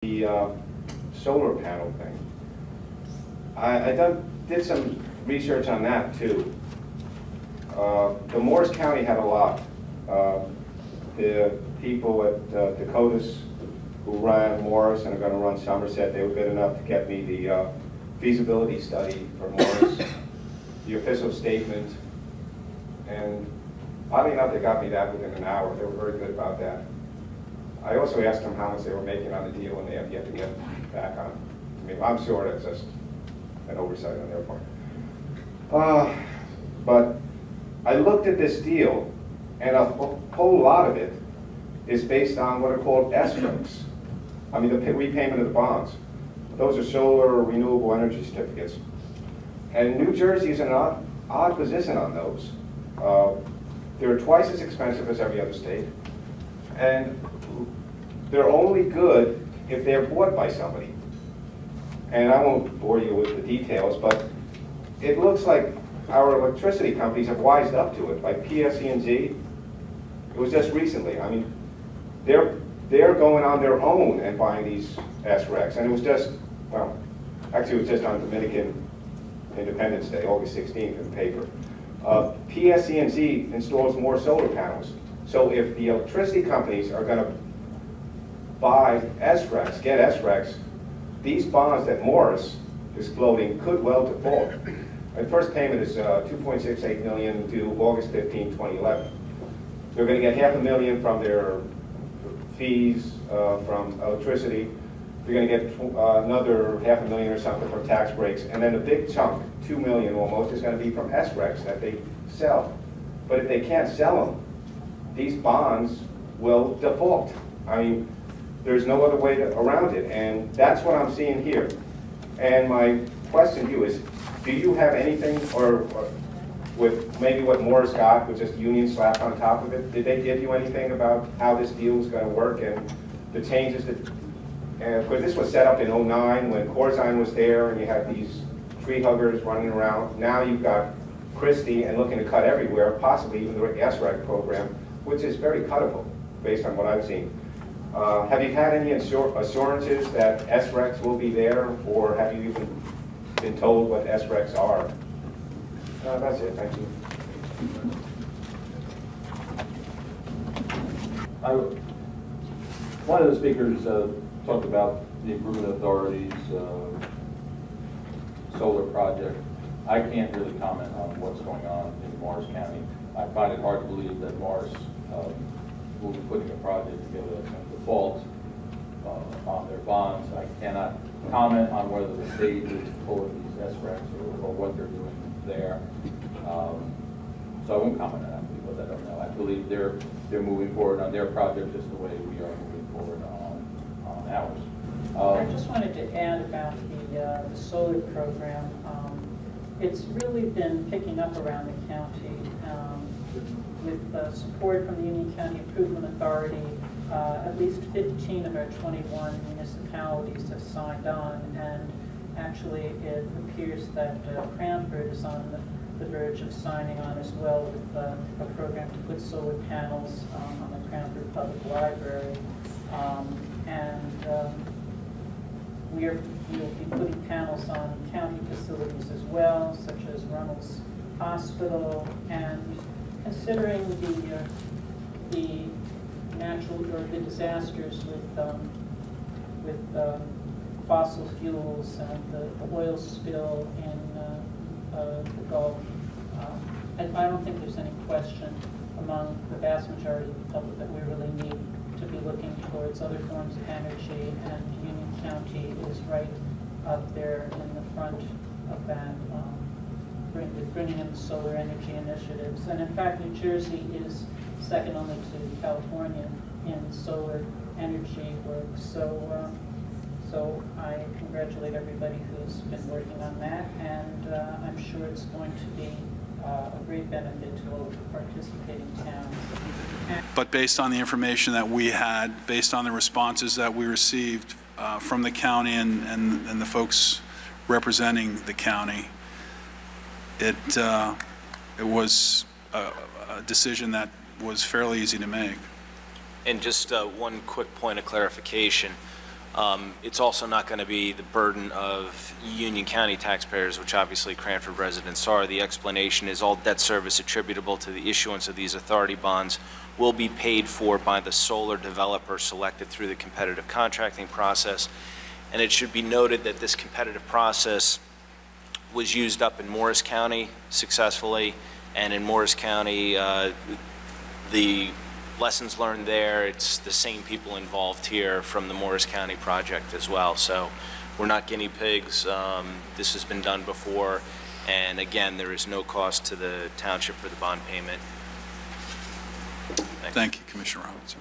The solar panel thing. I did some research on that too. The Morris County had a lot. The people at Dakotas who ran Morris and are going to run Somerset, they were good enough to get me the feasibility study for Morris, the official statement, and oddly enough, they got me that within an hour. They were very good about that. I also asked them how much they were making on the deal, and they have yet to get back on to me. I'm sure that's just an oversight on their part. But I looked at this deal, and a whole lot of it is based on what are called escrows. I mean, the repayment of the bonds. Those are solar or renewable energy certificates. And New Jersey is in an odd position on those. They're twice as expensive as every other state. And they're only good if they're bought by somebody. And I won't bore you with the details, but it looks like our electricity companies have wised up to it, like PSE&G. It was just recently. I mean, they're going on their own and buying these SRECs. And it was just, well, actually it was just on Dominican Independence Day, August 16th in the paper. PSE&G installs more solar panels. So if the electricity companies are going to buy SRECs, get SRECs, these bonds that Morris is floating could well default. The first payment is $2.68 million due August 15, 2011. They're going to get $500,000 from their fees from electricity. They're going to get another $500,000 or something from tax breaks, and then a big chunk, $2 million almost, is going to be from SRECs that they sell. But if they can't sell them, these bonds will default. I mean, there's no other way around it, and that's what I'm seeing here. And my question to you is, do you have anything, or with maybe what Morris got, with just union slapped on top of it, did they give you anything about how this deal is going to work and the changes that, because this was set up in '09 when Corzine was there and you had these tree huggers running around. Now you've got Christie and looking to cut everywhere, possibly even the SREC program, which is very cuttable based on what I've seen. Have you had any assurances that SRECs will be there, or have you even been told what SRECs are? That's it, thank you. One of the speakers talked about the Improvement Authority's solar project. I can't really comment on what's going on in Morris County. I find it hard to believe that Morris will be putting a project together and default on their bonds. I cannot comment on whether the state is pulling these SRECs or what they're doing there. So I won't comment on that because I don't know. I believe they're moving forward on their project just the way we are moving forward on ours. I just wanted to add about the solar program. It's really been picking up around the county with support from the Union County Improvement Authority. At least 15 of our 21 municipalities have signed on, and actually it appears that Cranford is on the verge of signing on as well with a program to put solar panels on the Cranford Public Library. We'll be putting panels on county facilities as well, such as Runnels Hospital, and considering the natural or the disasters with fossil fuels and the oil spill in the Gulf, I don't think there's any question among the vast majority of the public that we really need to be looking towards other forms of energy, and Union County is right up there in the front of that, bringing in the solar energy initiatives. And in fact, New Jersey is second only to California in solar energy work. So I congratulate everybody who's been working on that, and I'm sure it's going to be a great benefit to all of the participating towns. But based on the information that we had, based on the responses that we received from the county and the folks representing the county, it was a decision that was fairly easy to make. And just one quick point of clarification. It's also not going to be the burden of Union County taxpayers, which obviously Cranford residents are. The explanation is all debt service attributable to the issuance of these authority bonds will be paid for by the solar developer selected through the competitive contracting process. And it should be noted that this competitive process was used up in Morris County successfully, and in Morris County, the lessons learned there, it's the same people involved here from the Morris County project as well. So we're not guinea pigs. This has been done before, and again, there is no cost to the township for the bond payment. Thank you, Commissioner Robinson.